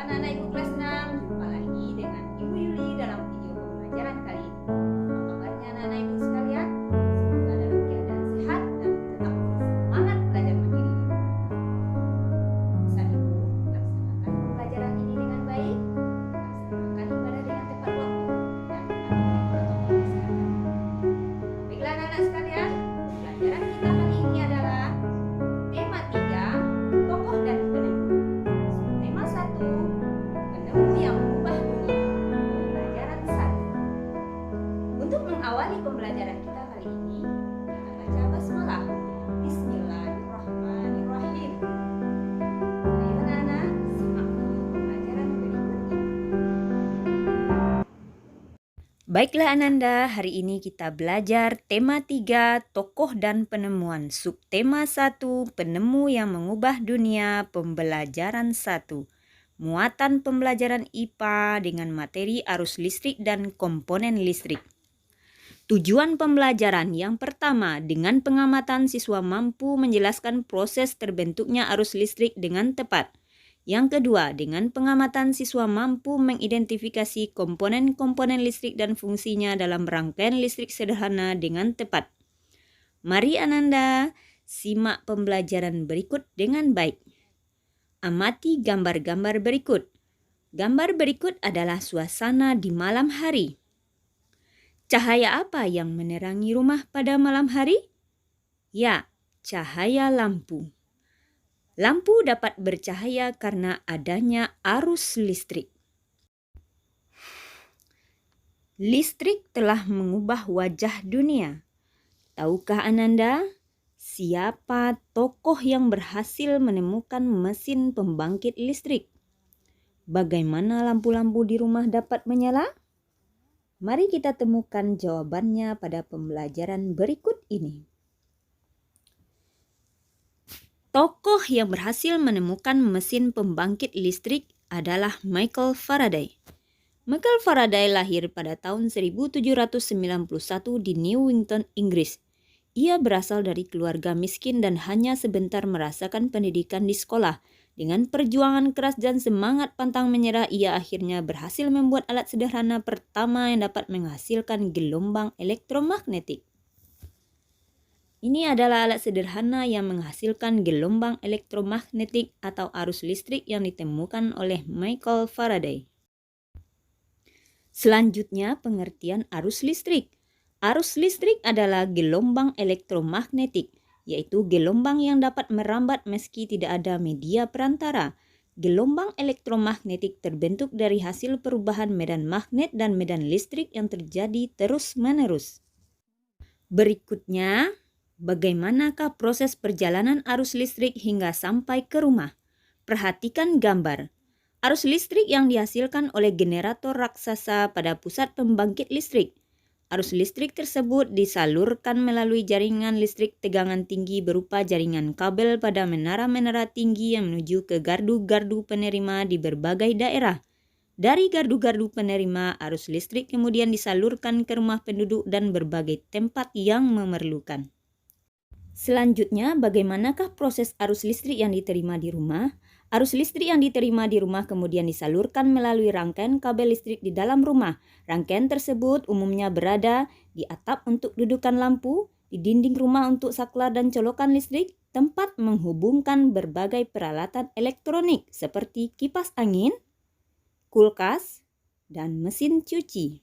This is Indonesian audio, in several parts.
anak-anak Ibu kelas 6, jumpa lagi dengan Ibu Yuli dalam video pembelajaran kali ini. Apa kabarnya anak-anak Ibu sekalian? Semoga dalam keadaan sehat dan tetap semangat belajar mandiri. Bisa Ibu laksanakan pembelajaran ini dengan baik, laksanakan ibadah dengan tepat waktu, dan patuhi protokol kesehatan. Baiklah anak-anak sekalian, pembelajaran kita kali ini adalah tema 3, tokoh dan penemu. Tema 1, penemu yang mengubah dunia. Pembelajaran 1. Untuk mengawali pembelajaran kita kali ini, kita baca basmalah. Bismillahirrahmanirrahim. Ayo anak-anak, simak video pembelajaran berikut ini. Baiklah Ananda, hari ini kita belajar tema 3, tokoh dan penemuan. Subtema 1, penemu yang mengubah dunia, pembelajaran 1. Muatan pembelajaran IPA dengan materi arus listrik dan komponen listrik. Tujuan pembelajaran yang pertama, dengan pengamatan siswa mampu menjelaskan proses terbentuknya arus listrik dengan tepat. Yang kedua, dengan pengamatan siswa mampu mengidentifikasi komponen-komponen listrik dan fungsinya dalam rangkaian listrik sederhana dengan tepat. Mari Ananda, simak pembelajaran berikut dengan baik. Amati gambar-gambar berikut. Gambar berikut adalah suasana di malam hari. Cahaya apa yang menerangi rumah pada malam hari? Ya, cahaya lampu. Lampu dapat bercahaya karena adanya arus listrik. Listrik telah mengubah wajah dunia. Tahukah Ananda, siapa tokoh yang berhasil menemukan mesin pembangkit listrik? Bagaimana lampu-lampu di rumah dapat menyala? Mari kita temukan jawabannya pada pembelajaran berikut ini. Tokoh yang berhasil menemukan mesin pembangkit listrik adalah Michael Faraday. Michael Faraday lahir pada tahun 1791 di Newington, Inggris. Ia berasal dari keluarga miskin dan hanya sebentar merasakan pendidikan di sekolah. Dengan perjuangan keras dan semangat pantang menyerah, ia akhirnya berhasil membuat alat sederhana pertama yang dapat menghasilkan gelombang elektromagnetik. Ini adalah alat sederhana yang menghasilkan gelombang elektromagnetik atau arus listrik yang ditemukan oleh Michael Faraday. Selanjutnya, pengertian arus listrik. Arus listrik adalah gelombang elektromagnetik, yaitu gelombang yang dapat merambat meski tidak ada media perantara. Gelombang elektromagnetik terbentuk dari hasil perubahan medan magnet dan medan listrik yang terjadi terus-menerus. Berikutnya, bagaimanakah proses perjalanan arus listrik hingga sampai ke rumah? Perhatikan gambar. Arus listrik yang dihasilkan oleh generator raksasa pada pusat pembangkit listrik. Arus listrik tersebut disalurkan melalui jaringan listrik tegangan tinggi berupa jaringan kabel pada menara-menara tinggi yang menuju ke gardu-gardu penerima di berbagai daerah. Dari gardu-gardu penerima, arus listrik kemudian disalurkan ke rumah penduduk dan berbagai tempat yang memerlukan. Selanjutnya, bagaimanakah proses arus listrik yang diterima di rumah? Arus listrik yang diterima di rumah kemudian disalurkan melalui rangkaian kabel listrik di dalam rumah. Rangkaian tersebut umumnya berada di atap untuk dudukan lampu, di dinding rumah untuk saklar dan colokan listrik, tempat menghubungkan berbagai peralatan elektronik seperti kipas angin, kulkas, dan mesin cuci.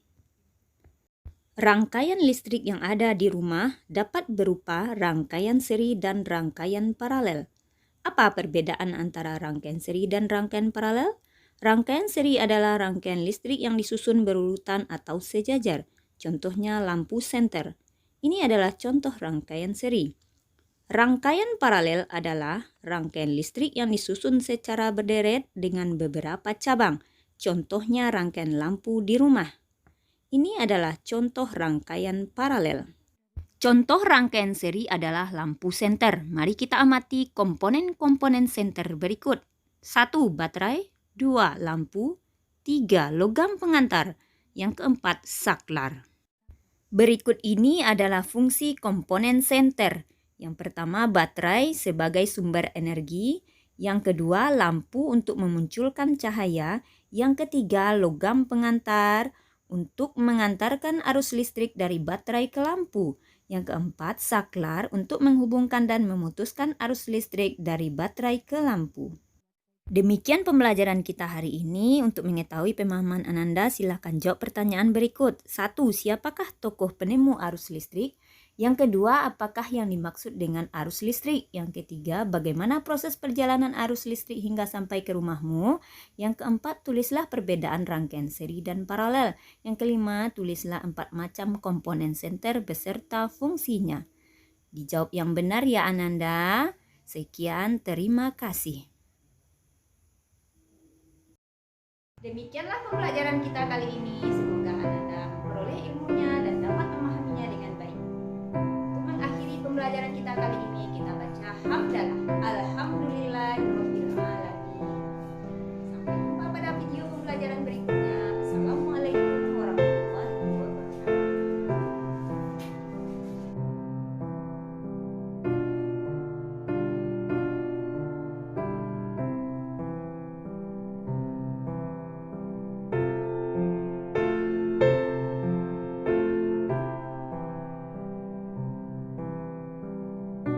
Rangkaian listrik yang ada di rumah dapat berupa rangkaian seri dan rangkaian paralel. Apa perbedaan antara rangkaian seri dan rangkaian paralel? Rangkaian seri adalah rangkaian listrik yang disusun berurutan atau sejajar. Contohnya lampu senter. Ini adalah contoh rangkaian seri. Rangkaian paralel adalah rangkaian listrik yang disusun secara berderet dengan beberapa cabang. Contohnya rangkaian lampu di rumah. Ini adalah contoh rangkaian paralel. Contoh rangkaian seri adalah lampu senter. Mari kita amati komponen-komponen senter berikut. 1. Baterai. 2. Lampu. 3. Logam pengantar. Yang keempat, saklar. Berikut ini adalah fungsi komponen senter. Yang pertama, baterai sebagai sumber energi. Yang kedua, lampu untuk memunculkan cahaya. Yang ketiga, logam pengantar untuk mengantarkan arus listrik dari baterai ke lampu. Yang keempat, saklar untuk menghubungkan dan memutuskan arus listrik dari baterai ke lampu. Demikian pembelajaran kita hari ini. Untuk mengetahui pemahaman Ananda, silakan jawab pertanyaan berikut. 1. Siapakah tokoh penemu arus listrik? Yang kedua, apakah yang dimaksud dengan arus listrik? Yang ketiga, bagaimana proses perjalanan arus listrik hingga sampai ke rumahmu? Yang keempat, tulislah perbedaan rangkaian seri dan paralel. Yang kelima, tulislah 4 macam komponen senter beserta fungsinya. Dijawab yang benar ya Ananda. Sekian, terima kasih. Demikianlah pembelajaran kita kali ini. Semoga Ananda memperoleh ilmunya dan dapat memahaminya dengan baik. Untuk mengakhiri pembelajaran kita kali ini, kita baca hamdalah. Alhamdulillah.